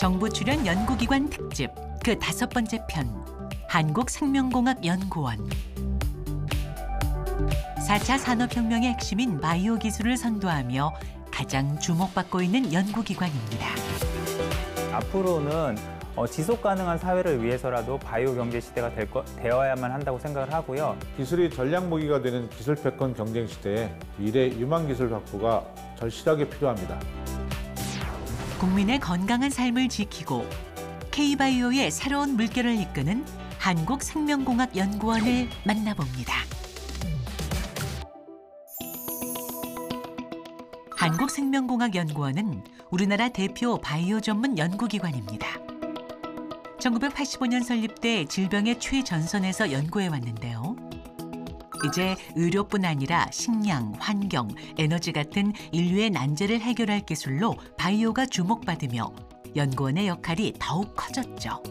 정부 출연 연구기관 특집 그 5번째 편 한국생명공학연구원. 4차 산업혁명의 핵심인 바이오 기술을 선도하며 가장 주목받고 있는 연구기관입니다. 앞으로는 지속 가능한 사회를 위해서라도 바이오 경제 시대가 되어야만 한다고 생각을 하고요. 기술이 전략무기가 되는 기술 패권 경쟁 시대에 미래 유망 기술 확보가 절실하게 필요합니다. 국민의 건강한 삶을 지키고 K바이오의 새로운 물결을 이끄는 한국생명공학연구원을 만나봅니다. 한국생명공학연구원은 우리나라 대표 바이오 전문 연구기관입니다. 1985년 설립돼 질병의 최전선에서 연구해왔는데요. 이제 의료뿐 아니라 식량, 환경, 에너지 같은 인류의 난제를 해결할 기술로 바이오가 주목받으며 연구원의 역할이 더욱 커졌죠.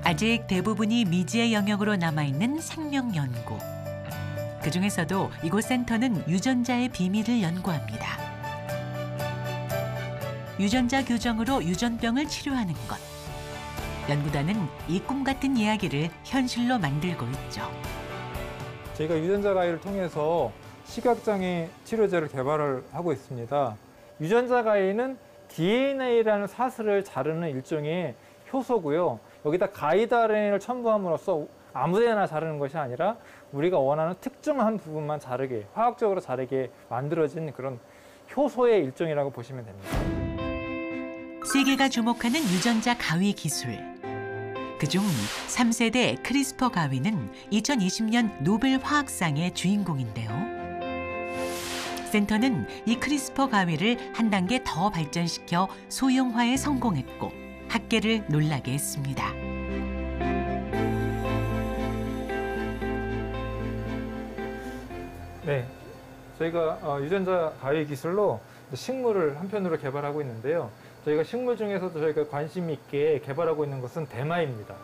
아직 대부분이 미지의 영역으로 남아있는 생명 연구. 그중에서도 이곳 센터는 유전자의 비밀을 연구합니다. 유전자 교정으로 유전병을 치료하는 것. 연구단은 이 꿈 같은 이야기를 현실로 만들고 있죠. 저희가 유전자 가위를 통해서 시각장애 치료제를 개발을 하고 있습니다. 유전자 가위는 DNA라는 사슬을 자르는 일종의 효소고요. 여기다 가이드 RNA를 첨부함으로써 아무데나 자르는 것이 아니라 우리가 원하는 특정한 부분만 자르게, 화학적으로 자르게 만들어진 그런 효소의 일종이라고 보시면 됩니다. 세계가 주목하는 유전자 가위 기술. 그중 3세대 크리스퍼 가위는 2020년 노벨 화학상의 주인공인데요. 센터는 이 크리스퍼 가위를 한 단계 더 발전시켜 소형화에 성공했고 학계를 놀라게 했습니다. 네, 저희가 유전자 가위 기술로 식물을 한편으로 개발하고 있는데요. 저희가 식물 중에서도 저희가 관심 있게 개발하고 있는 것은 대마입니다.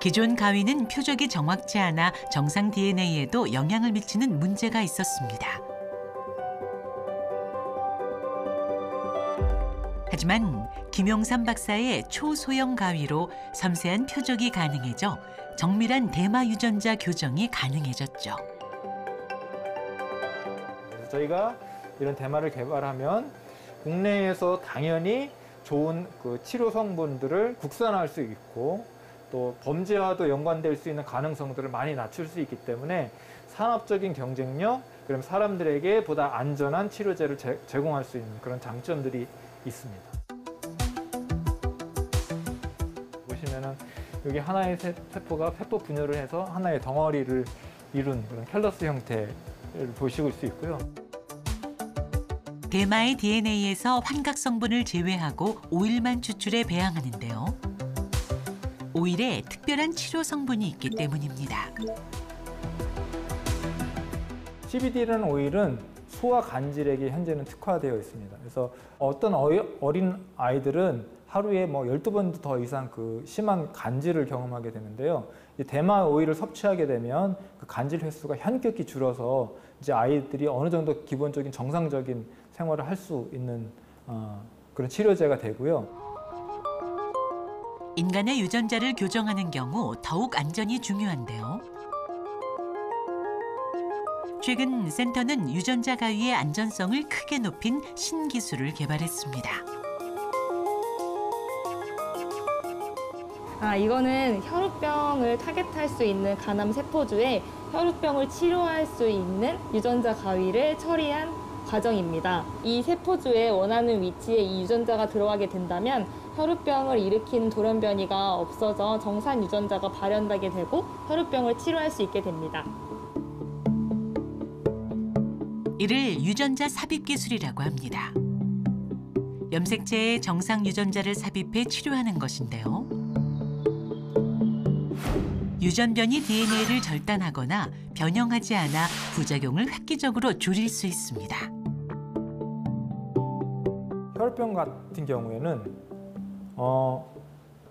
기존 가위는 표적이 정확치 않아 정상 DNA에도 영향을 미치는 문제가 있었습니다. 하지만 김용삼 박사의 초소형 가위로 섬세한 표적이 가능해져 정밀한 대마 유전자 교정이 가능해졌죠. 그래서 저희가 이런 대마를 개발하면 국내에서 당연히 좋은 그 치료 성분들을 국산화할 수 있고 또 범죄와도 연관될 수 있는 가능성들을 많이 낮출 수 있기 때문에 산업적인 경쟁력, 그럼 사람들에게 보다 안전한 치료제를 제공할 수 있는 그런 장점들이 있습니다. 보시면은 여기 하나의 세포가 세포 분열을 해서 하나의 덩어리를 이룬 그런 캘러스 형태를 보실 수 있고요. 대마의 DNA에서 환각 성분을 제외하고 오일만 추출해 배양하는데요. 오일에 특별한 치료 성분이 있기 때문입니다. CBD라는 오일은 소화 간질에게 현재는 특화되어 있습니다. 그래서 어떤 어린 아이들은 하루에 12번도 더 이상 그 심한 간질을 경험하게 되는데요. 이 대마 오일을 섭취하게 되면 그 간질 횟수가 현격히 줄어서 이제 아이들이 어느 정도 기본적인 정상적인 생활을 할 수 있는 그런 치료제가 되고요. 인간의 유전자를 교정하는 경우 더욱 안전이 중요한데요. 최근 센터는 유전자 가위의 안전성을 크게 높인 신기술을 개발했습니다. 이거는 혈우병을 타겟할 수 있는 간암 세포주에 혈우병을 치료할 수 있는 유전자 가위를 처리한 과정입니다. 이 세포주에 원하는 위치에 이 유전자가 들어가게 된다면 혈우병을 일으키는 돌연변이가 없어져 정상 유전자가 발현되게 되고 혈우병을 치료할 수 있게 됩니다. 이를 유전자 삽입 기술이라고 합니다. 염색체에 정상 유전자를 삽입해 치료하는 것인데요. 유전변이 DNA를 절단하거나 변형하지 않아 부작용을 획기적으로 줄일 수 있습니다. 혈우병 같은 경우에는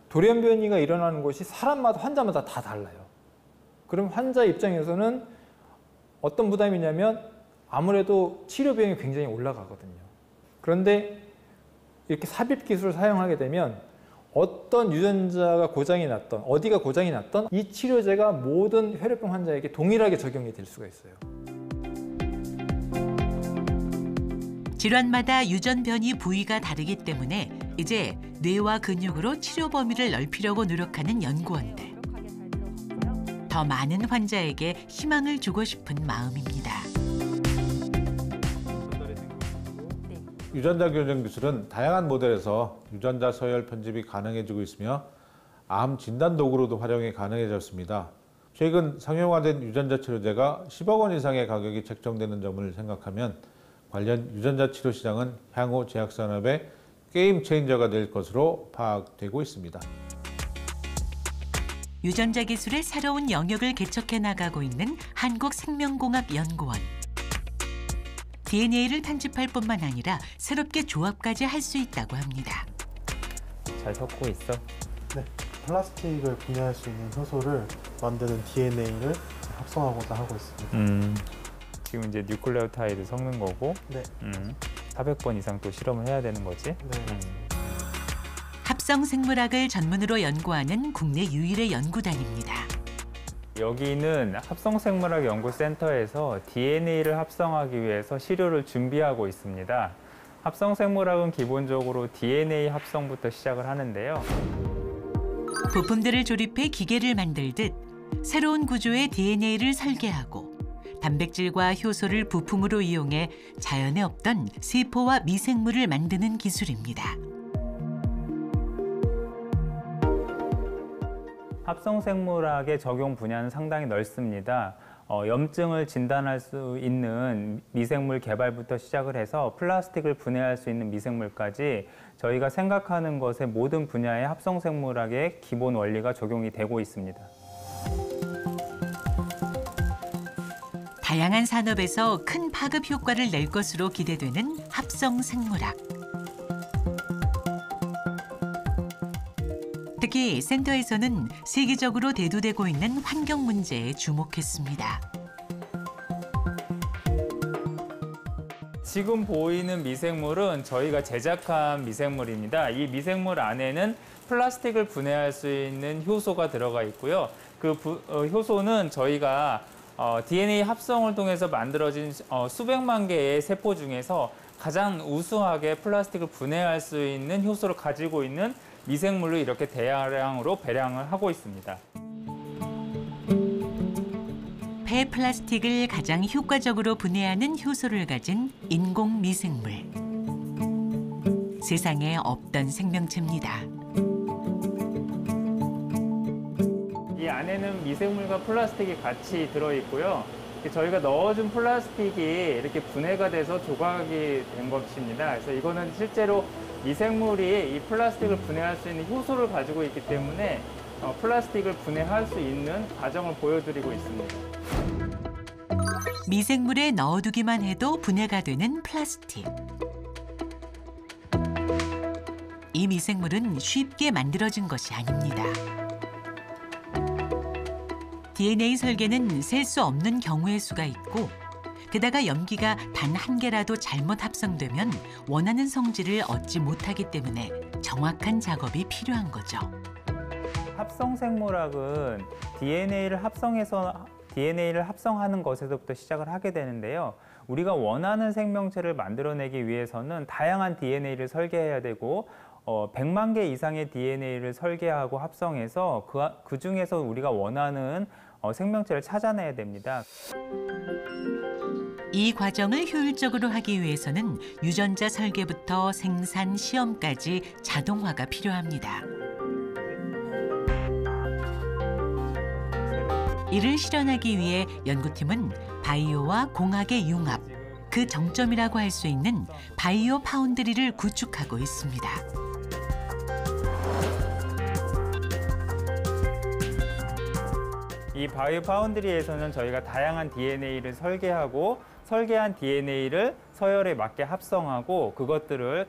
돌연변이가 일어나는 곳이 사람마다 환자마다 다 달라요. 그럼 환자 입장에서는 어떤 부담이냐면 아무래도 치료 비용이 굉장히 올라가거든요. 그런데 이렇게 삽입 기술을 사용하게 되면 어떤 유전자가 고장이 났던, 어디가 고장이 났던 이 치료제가 모든 혈액병 환자에게 동일하게 적용이 될 수가 있어요. 질환마다 유전 변이 부위가 다르기 때문에 이제 뇌와 근육으로 치료 범위를 넓히려고 노력하는 연구원들. 더 많은 환자에게 희망을 주고 싶은 마음입니다. 유전자 교정 기술은 다양한 모델에서 유전자 서열 편집이 가능해지고 있으며 암 진단 도구로도 활용이 가능해졌습니다. 최근 상용화된 유전자 치료제가 10억 원 이상의 가격이 책정되는 점을 생각하면 관련 유전자 치료 시장은 향후 제약산업의 게임 체인저가 될 것으로 파악되고 있습니다. 유전자 기술의 새로운 영역을 개척해 나가고 있는 한국생명공학연구원. DNA를 편집할 뿐만 아니라 새롭게 조합까지 할 수 있다고 합니다. 잘 섞고 있어? 네, 플라스틱을 분해할 수 있는 효소를 만드는 DNA를 합성하고자 하고 있습니다. 지금 이제 뉴클레오타이드 섞는 거고 네. 400번 이상 또 실험을 해야 되는 거지? 네. 합성 생물학을 전문으로 연구하는 국내 유일의 연구단입니다. 여기는 합성생물학연구센터에서 DNA를 합성하기 위해서 시료를 준비하고 있습니다. 합성생물학은 기본적으로 DNA 합성부터 시작을 하는데요. 부품들을 조립해 기계를 만들듯 새로운 구조의 DNA를 설계하고 단백질과 효소를 부품으로 이용해 자연에 없던 세포와 미생물을 만드는 기술입니다. 합성생물학의 적용 분야는 상당히 넓습니다. 염증을 진단할 수 있는 미생물 개발부터 시작을 해서 플라스틱을 분해할 수 있는 미생물까지 저희가 생각하는 것의 모든 분야의 합성생물학의 기본 원리가 적용이 되고 있습니다. 다양한 산업에서 큰 파급 효과를 낼 것으로 기대되는 합성생물학. 특히 센터에서는 세계적으로 대두되고 있는 환경 문제에 주목했습니다. 지금 보이는 미생물은 저희가 제작한 미생물입니다. 이 미생물 안에는 플라스틱을 분해할 수 있는 효소가 들어가 있고요. 그 효소는 저희가 DNA 합성을 통해서 만들어진 수백만 개의 세포 중에서 가장 우수하게 플라스틱을 분해할 수 있는 효소를 가지고 있는 미생물로 이렇게 대량으로 배량을 하고 있습니다. 폐플라스틱을 가장 효과적으로 분해하는 효소를 가진 인공 미생물. 세상에 없던 생명체입니다. 이 안에는 미생물과 플라스틱이 같이 들어있고요. 저희가 넣어준 플라스틱이 이렇게 분해가 돼서 조각이 된 것입니다. 그래서 이거는 실제로 미생물이 이 플라스틱을 분해할 수 있는 효소를 가지고 있기 때문에 플라스틱을 분해할 수 있는 과정을 보여드리고 있습니다. 미생물에 넣어두기만 해도 분해가 되는 플라스틱. 이 미생물은 쉽게 만들어진 것이 아닙니다. DNA 설계는 셀 수 없는 경우의 수가 있고 게다가 염기가 단 한 개라도 잘못 합성되면 원하는 성질을 얻지 못하기 때문에 정확한 작업이 필요한 거죠. 합성생물학은 DNA를 합성하는 것에서부터 시작을 하게 되는데요. 우리가 원하는 생명체를 만들어내기 위해서는 다양한 DNA를 설계해야 되고 100만 개 이상의 DNA를 설계하고 합성해서 그 중에서 우리가 원하는 생명체를 찾아내야 됩니다. 이 과정을 효율적으로 하기 위해서는 유전자 설계부터 생산, 시험까지 자동화가 필요합니다. 이를 실현하기 위해 연구팀은 바이오와 공학의 융합, 그 정점이라고 할 수 있는 바이오 파운드리를 구축하고 있습니다. 이 바이오 파운드리에서는 저희가 다양한 DNA를 설계하고 설계한 DNA를 서열에 맞게 합성하고 그것들을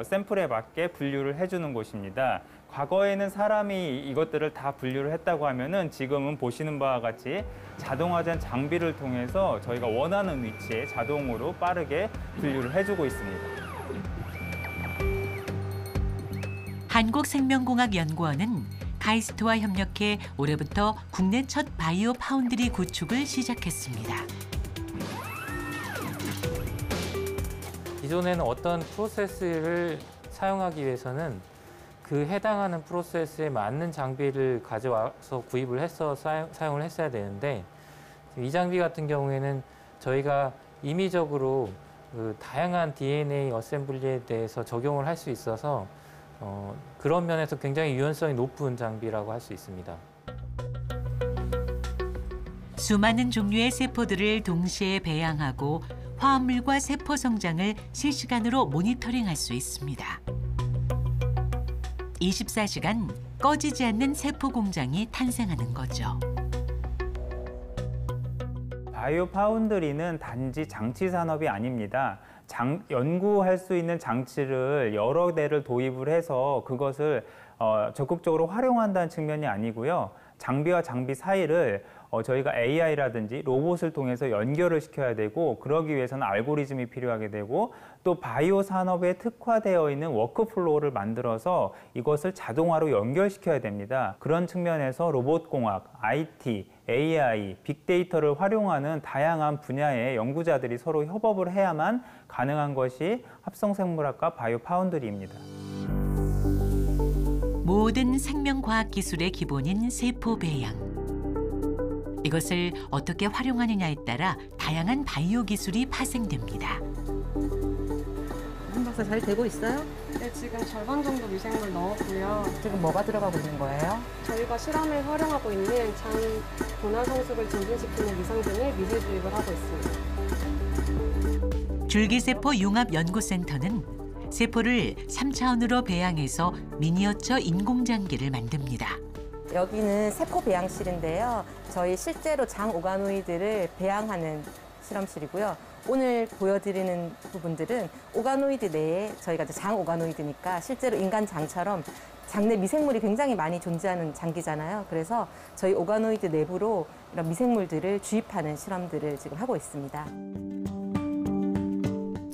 샘플에 맞게 분류를 해주는 곳입니다. 과거에는 사람이 이것들을 다 분류를 했다고 하면은 지금은 보시는 바와 같이 자동화된 장비를 통해서 저희가 원하는 위치에 자동으로 빠르게 분류를 해주고 있습니다. 한국생명공학연구원은 카이스트와 협력해 올해부터 국내 첫 바이오 파운드리 구축을 시작했습니다. 기존에는 어떤 프로세스를 사용하기 위해서는 그 해당하는 프로세스에 맞는 장비를 가져와서 구입을 해서 사용을 했어야 되는데 이 장비 같은 경우에는 저희가 임의적으로 그 다양한 DNA 어셈블리에 대해서 적용을 할 수 있어서 그런 면에서 굉장히 유연성이 높은 장비라고 할 수 있습니다. 수많은 종류의 세포들을 동시에 배양하고 화합물과 세포 성장을 실시간으로 모니터링할 수 있습니다. 24시간 꺼지지 않는 세포 공장이 탄생하는 거죠. 바이오 파운드리는 단지 장치 산업이 아닙니다. 연구할 수 있는 장치를 여러 대를 도입을 해서 그것을 적극적으로 활용한다는 측면이 아니고요. 장비와 장비 사이를 저희가 AI라든지 로봇을 통해서 연결을 시켜야 되고 그러기 위해서는 알고리즘이 필요하게 되고 또 바이오 산업에 특화되어 있는 워크플로우를 만들어서 이것을 자동화로 연결시켜야 됩니다. 그런 측면에서 로봇공학, IT, AI, 빅데이터를 활용하는 다양한 분야의 연구자들이 서로 협업을 해야만 가능한 것이 합성생물학과 바이오 파운드리입니다. 모든 생명과학 기술의 기본인 세포 배양. 이것을 어떻게 활용하느냐에 따라 다양한 바이오 기술이 파생됩니다. 한 박사 잘 되고 있어요? 네, 지금 절반 정도 미생물 넣었고요. 지금 뭐가 들어가고 있는 거예요? 저희가 실험에 활용하고 있는 장 분화 성숙을 증진시키는 미생균을 미리 주입을 하고 있습니다. 줄기세포 융합연구센터는 세포를 3차원으로 배양해서 미니어처 인공장기를 만듭니다. 여기는 세포 배양실인데요. 저희 실제로 장 오가노이드를 배양하는 실험실이고요. 오늘 보여드리는 부분들은 오가노이드 내에 저희가 장 오가노이드니까 실제로 인간 장처럼 장내 미생물이 굉장히 많이 존재하는 장기잖아요. 그래서 저희 오가노이드 내부로 이런 미생물들을 주입하는 실험들을 지금 하고 있습니다.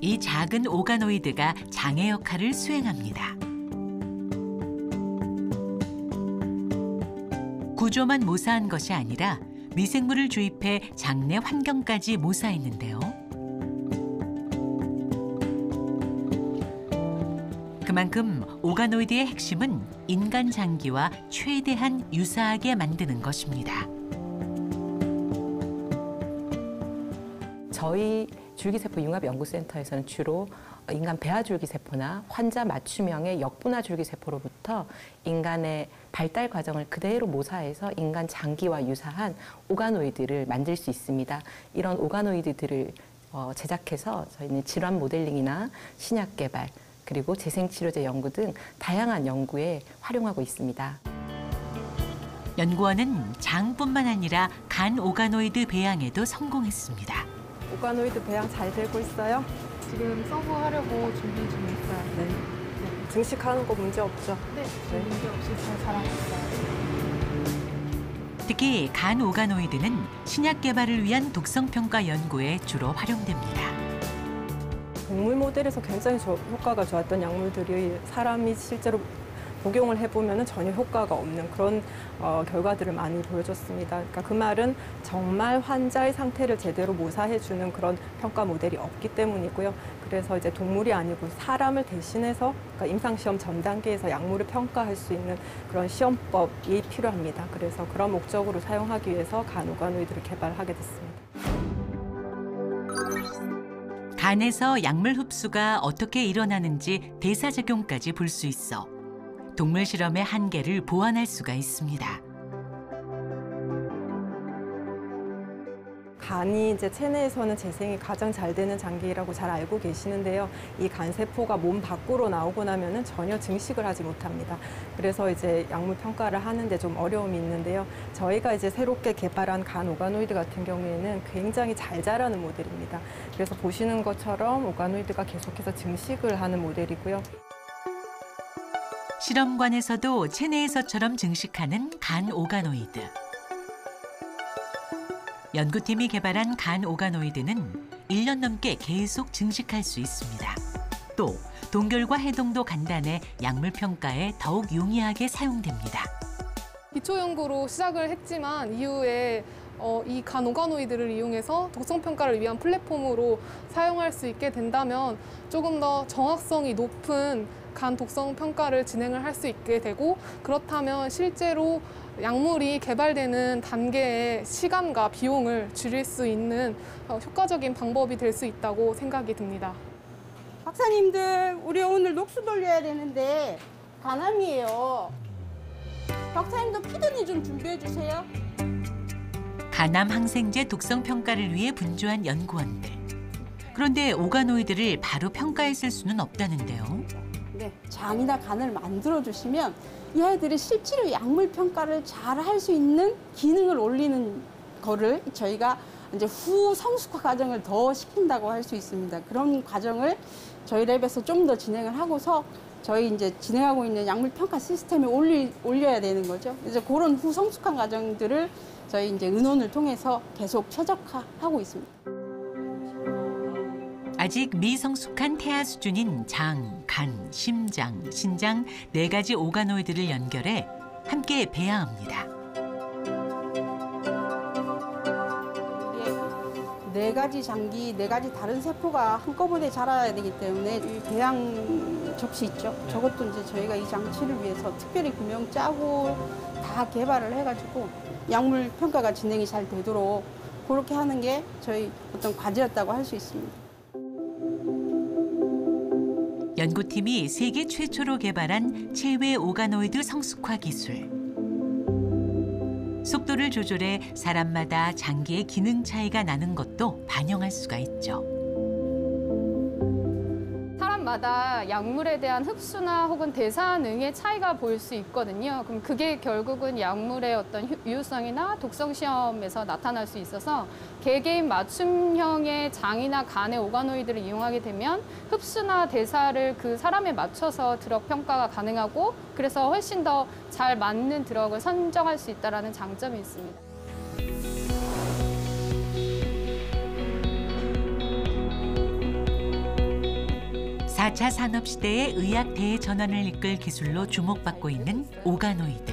이 작은 오가노이드가 장의 역할을 수행합니다. 구조만 모사한 것이 아니라 미생물을 주입해 장내 환경까지 모사했는데요. 그만큼 오가노이드의 핵심은 인간 장기와 최대한 유사하게 만드는 것입니다. 저희 줄기세포 융합연구센터에서는 주로 인간 배아줄기세포나 환자 맞춤형의 역분화 줄기세포로부터 인간의 발달 과정을 그대로 모사해서 인간 장기와 유사한 오가노이드를 만들 수 있습니다. 이런 오가노이드들을 제작해서 저희는 질환 모델링이나 신약 개발, 그리고 재생치료제 연구 등 다양한 연구에 활용하고 있습니다. 연구원은 장뿐만 아니라 간 오가노이드 배양에도 성공했습니다. 오가노이드 배양 잘 되고 있어요? 지금 서브하려고 준비 중에 있어요. 네. 증식하는 거 문제 없죠? 네, 문제 없이 잘 자라고 있어요. 특히 간 오가노이드는 신약 개발을 위한 독성 평가 연구에 주로 활용됩니다. 동물 모델에서 굉장히 효과가 좋았던 약물들이 사람이 실제로 복용을 해보면 전혀 효과가 없는 그런 결과들을 많이 보여줬습니다. 그러니까 그 말은 정말 환자의 상태를 제대로 모사해주는 그런 평가 모델이 없기 때문이고요. 그래서 이제 동물이 아니고 사람을 대신해서 그러니까 임상시험 전 단계에서 약물을 평가할 수 있는 그런 시험법이 필요합니다. 그래서 그런 목적으로 사용하기 위해서 간 오가노이드를 개발하게 됐습니다. 간에서 약물 흡수가 어떻게 일어나는지 대사작용까지 볼 수 있어 동물 실험의 한계를 보완할 수가 있습니다. 간이 이제 체내에서는 재생이 가장 잘 되는 장기라고 잘 알고 계시는데요. 이 간세포가 몸 밖으로 나오고 나면은 전혀 증식을 하지 못합니다. 그래서 이제 약물 평가를 하는데 좀 어려움이 있는데요. 저희가 이제 새롭게 개발한 간 오가노이드 같은 경우에는 굉장히 잘 자라는 모델입니다. 그래서 보시는 것처럼 오가노이드가 계속해서 증식을 하는 모델이고요. 실험관에서도 체내에서처럼 증식하는 간 오가노이드. 연구팀이 개발한 간 오가노이드는 1년 넘게 계속 증식할 수 있습니다. 또 동결과 해동도 간단해 약물 평가에 더욱 용이하게 사용됩니다. 기초 연구로 시작을 했지만 이후에 이 간 오가노이드를 이용해서 독성 평가를 위한 플랫폼으로 사용할 수 있게 된다면 조금 더 정확성이 높은 간 독성 평가를 진행을 할 수 있게 되고, 그렇다면 실제로 약물이 개발되는 단계의 시간과 비용을 줄일 수 있는 효과적인 방법이 될 수 있다고 생각이 듭니다. 박사님들, 우리 오늘 녹수 돌려야 되는데 간암이에요. 박사님도 피드니 좀 준비해 주세요. 간암 항생제 독성 평가를 위해 분주한 연구원들. 그런데 오가노이드를 바로 평가했을 수는 없다는데요. 네, 장이나 간을 만들어 주시면 이 아이들이 실제로 약물 평가를 잘 할 수 있는 기능을 올리는 거를 저희가 이제 후 성숙화 과정을 더 시킨다고 할 수 있습니다. 그런 과정을 저희 랩에서 좀 더 진행을 하고서 저희 이제 진행하고 있는 약물 평가 시스템에 올려야 되는 거죠. 그래서 그런 후 성숙화 과정들을 저희 이제 의논을 통해서 계속 최적화하고 있습니다. 아직 미성숙한 태아 수준인 장, 간, 심장, 신장 4가지 오가노이드를 연결해 함께 배양합니다. 4가지 장기, 4가지 다른 세포가 한꺼번에 자라야 되기 때문에 이 배양 접시 있죠. 저것도 이제 저희가 이 장치를 위해서 특별히 구명 짜고 다 개발을 해가지고 약물 평가가 진행이 잘 되도록 그렇게 하는 게 저희 어떤 과제였다고 할 수 있습니다. 연구팀이 세계 최초로 개발한 체외 오가노이드 성숙화 기술. 속도를 조절해 사람마다 장기의 기능 차이가 나는 것도 반영할 수가 있죠. 사람마다 약물에 대한 흡수나 혹은 대사능의 차이가 보일 수 있거든요. 그럼 그게 결국은 약물의 어떤 유효성이나 독성 시험에서 나타날 수 있어서 개개인 맞춤형의 장이나 간의 오가노이드를 이용하게 되면 흡수나 대사를 그 사람에 맞춰서 드럭 평가가 가능하고, 그래서 훨씬 더 잘 맞는 드럭을 선정할 수 있다는 장점이 있습니다. 4차 산업시대의 의학 대전환을 이끌 기술로 주목받고 있는 오가노이드.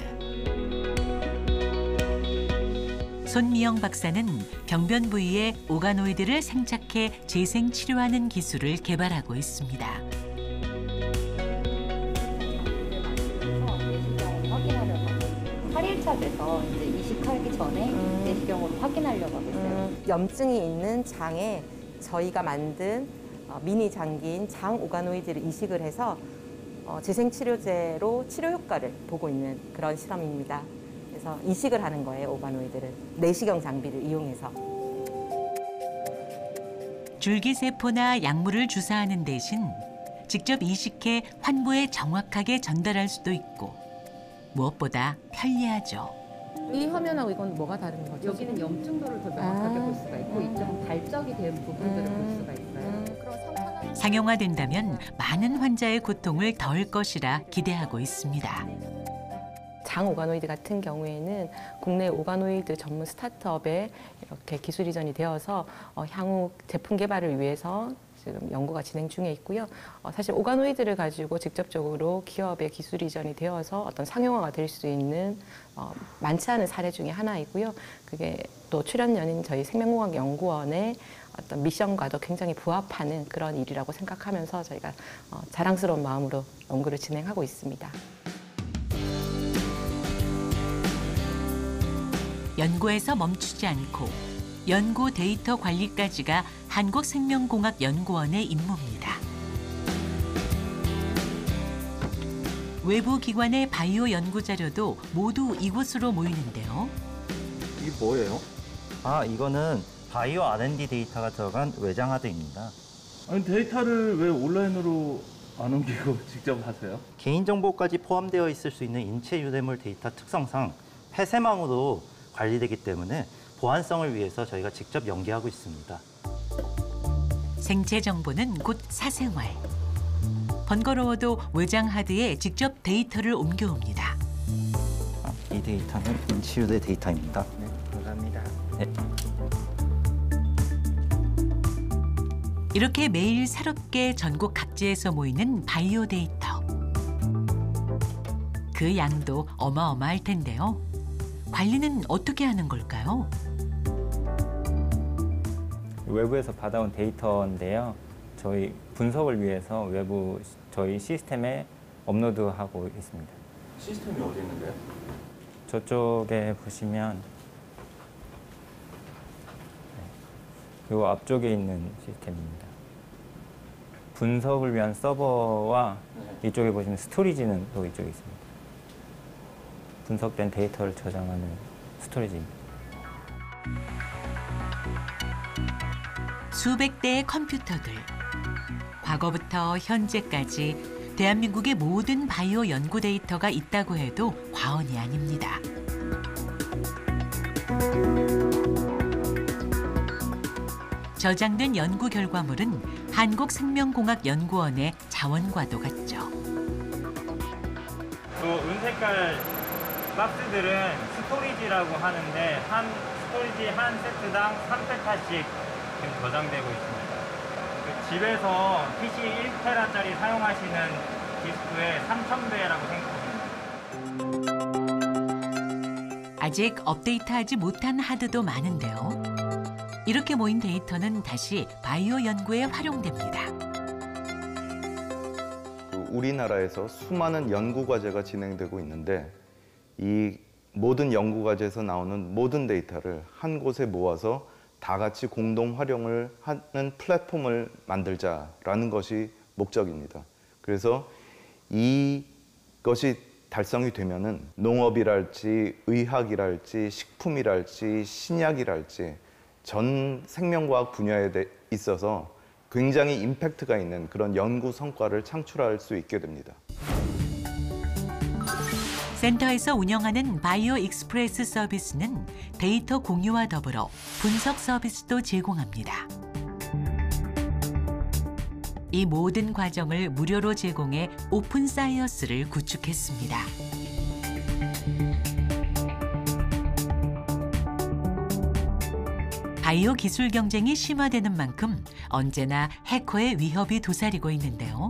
손미영 박사는 병변 부위에 오가노이드를 생착해 재생 치료하는 기술을 개발하고 있습니다. 확인하려고 8일차 돼서 이제 이식하기 전에 내시경으로 확인하려고 하고 있어요. 염증이 있는 장에 저희가 만든 미니 장기인 장 오가노이드를 이식을 해서 재생치료제로 치료 효과를 보고 있는 그런 실험입니다. 그래서 이식을 하는 거예요, 오가노이드를. 내시경 장비를 이용해서. 줄기세포나 약물을 주사하는 대신 직접 이식해 환부에 정확하게 전달할 수도 있고 무엇보다 편리하죠. 이 화면하고 이건 뭐가 다른 거죠? 여기는 염증도를 더 명확하게 볼 수가 있고 이쪽은 발적이 된 부분들을 볼 수가 있어요. 상용화된다면 많은 환자의 고통을 덜 것이라 기대하고 있습니다. 장 오가노이드 같은 경우에는 국내 오가노이드 전문 스타트업에 이렇게 기술 이전이 되어서 향후 제품 개발을 위해서 지금 연구가 진행 중에 있고요. 사실 오가노이드를 가지고 직접적으로 기업의 기술 이전이 되어서 어떤 상용화가 될 수 있는 많지 않은 사례 중에 하나이고요. 그게 또 출연연인 저희 생명공학연구원의 어떤 미션과도 굉장히 부합하는 그런 일이라고 생각하면서 저희가 자랑스러운 마음으로 연구를 진행하고 있습니다. 연구에서 멈추지 않고 연구 데이터 관리까지가 한국생명공학연구원의 임무입니다. 외부 기관의 바이오 연구 자료도 모두 이곳으로 모이는데요. 이게 뭐예요? 이거는 바이오 R&D 데이터가 들어간 외장 하드입니다. 아니, 데이터를 왜 온라인으로 안 옮기고 직접 하세요? 개인정보까지 포함되어 있을 수 있는 인체 유대물 데이터 특성상 폐쇄망으로 관리되기 때문에 보안성을 위해서 저희가 직접 연계하고 있습니다. 생체 정보는 곧 사생활. 번거로워도 외장 하드에 직접 데이터를 옮겨옵니다. 이 데이터는 인치유대 데이터입니다. 네, 감사합니다. 네. 이렇게 매일 새롭게 전국 각지에서 모이는 바이오 데이터. 그 양도 어마어마할 텐데요. 관리는 어떻게 하는 걸까요? 외부에서 받아온 데이터인데요. 저희 분석을 위해서 외부 저희 시스템에 업로드하고 있습니다. 시스템이 어디 있는데요? 저쪽에 보시면 이 앞쪽에 있는 시스템입니다. 분석을 위한 서버와 이쪽에 보시면 스토리지는 또 이쪽에 있습니다. 분석된 데이터를 저장하는 스토리지입니다. 수백 대의 컴퓨터들. 과거부터 현재까지 대한민국의 모든 바이오 연구 데이터가 있다고 해도 과언이 아닙니다. 저장된 연구 결과물은 한국생명공학연구원의 자원과도 같죠. 은색깔 박스들은 스토리지라고 하는데 스토리지 한 세트당 3페타씩 지금 저장되고 있습니다. 집에서 PC 1테라짜리 사용하시는 디스크의 3000배라고 생각합니다. 아직 업데이트하지 못한 하드도 많은데요. 이렇게 모인 데이터는 다시 바이오 연구에 활용됩니다. 우리나라에서 수많은 연구 과제가 진행되고 있는데 이 모든 연구 과제에서 나오는 모든 데이터를 한 곳에 모아서 다 같이 공동 활용을 하는 플랫폼을 만들자라는 것이 목적입니다. 그래서 이것이 달성이 되면은 농업이랄지 의학이랄지 식품이랄지 신약이랄지 전 생명과학 분야에 있어서 굉장히 임팩트가 있는 그런 연구 성과를 창출할 수 있게 됩니다. 센터에서 운영하는 바이오 익스프레스 서비스는 데이터 공유와 더불어 분석 서비스도 제공합니다. 이 모든 과정을 무료로 제공해 오픈 사이언스를 구축했습니다. 바이오 기술 경쟁이 심화되는 만큼 언제나 해커의 위협이 도사리고 있는데요.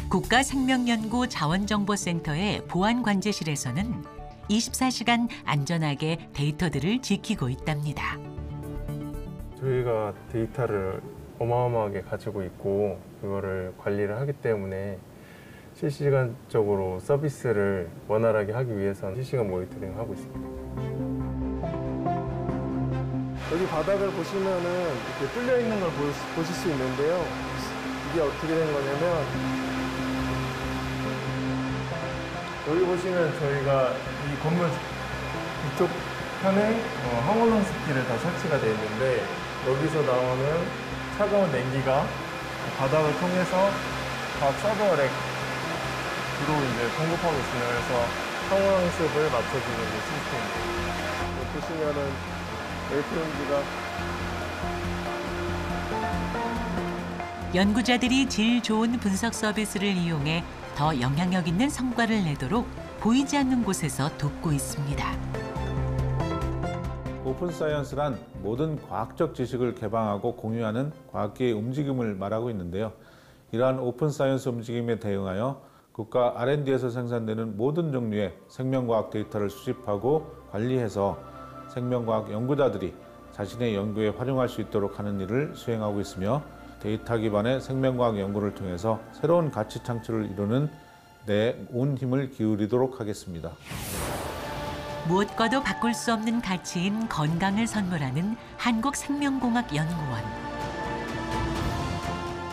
국가생명연구자원정보센터의 보안관제실에서는 24시간 안전하게 데이터들을 지키고 있답니다. 저희가 데이터를 어마어마하게 가지고 있고 그거를 관리를 하기 때문에 실시간적으로 서비스를 원활하게 하기 위해서는 실시간 모니터링을 하고 있습니다. 여기 바닥을 보시면은 이렇게 뚫려 있는 걸 보실 수 있는데요. 이게 어떻게 된 거냐면 여기 보시면 저희가 이 건물 이쪽 편에 항온성 스키를 다 설치가 되어 있는데 여기서 나오는 차가운 냉기가 바닥을 통해서 각 서버 렉으로 이제 공급하고 있습니다. 그래서 항온성습을 맞춰주는 시스템입니다. 보시면은 LP용기가 연구자들이 질 좋은 분석 서비스를 이용해 더 영향력 있는 성과를 내도록 보이지 않는 곳에서 돕고 있습니다. 오픈 사이언스란 모든 과학적 지식을 개방하고 공유하는 과학계의 움직임을 말하고 있는데요. 이러한 오픈 사이언스 움직임에 대응하여 국가 R&D에서 생산되는 모든 종류의 생명과학 데이터를 수집하고 관리해서 생명과학 연구자들이 자신의 연구에 활용할 수 있도록 하는 일을 수행하고 있으며 데이터 기반의 생명과학 연구를 통해서 새로운 가치 창출을 이루는 데 온 힘을 기울이도록 하겠습니다. 무엇과도 바꿀 수 없는 가치인 건강을 선물하는 한국생명공학연구원.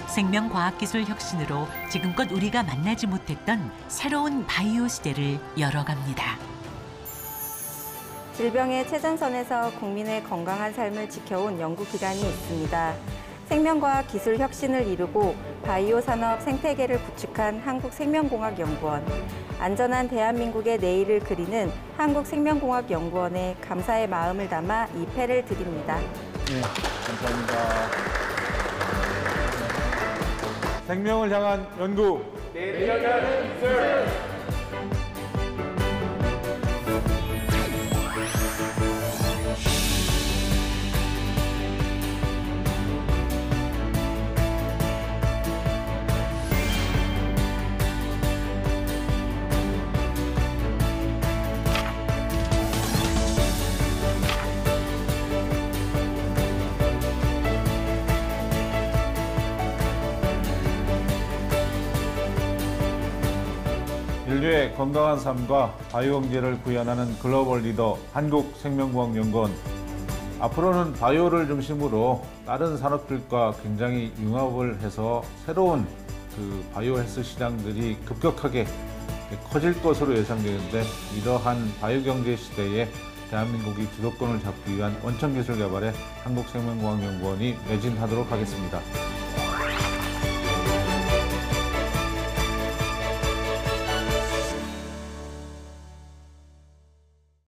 생명과학기술 혁신으로 지금껏 우리가 만나지 못했던 새로운 바이오 시대를 열어갑니다. 질병의 최전선에서 국민의 건강한 삶을 지켜온 연구기관이 있습니다. 생명과학 기술 혁신을 이루고 바이오 산업 생태계를 구축한 한국생명공학연구원. 안전한 대한민국의 내일을 그리는 한국생명공학연구원에 감사의 마음을 담아 이 패를 드립니다. 네, 감사합니다. 생명을 향한 연구. 내려가는 기술. 인류의 건강한 삶과 바이오 경제를 구현하는 글로벌 리더 한국생명공학연구원. 앞으로는 바이오를 중심으로 다른 산업들과 굉장히 융합을 해서 새로운 그 바이오 헬스 시장들이 급격하게 커질 것으로 예상되는데, 이러한 바이오 경제 시대에 대한민국이 주도권을 잡기 위한 원천 기술 개발에 한국생명공학연구원이 매진하도록 하겠습니다.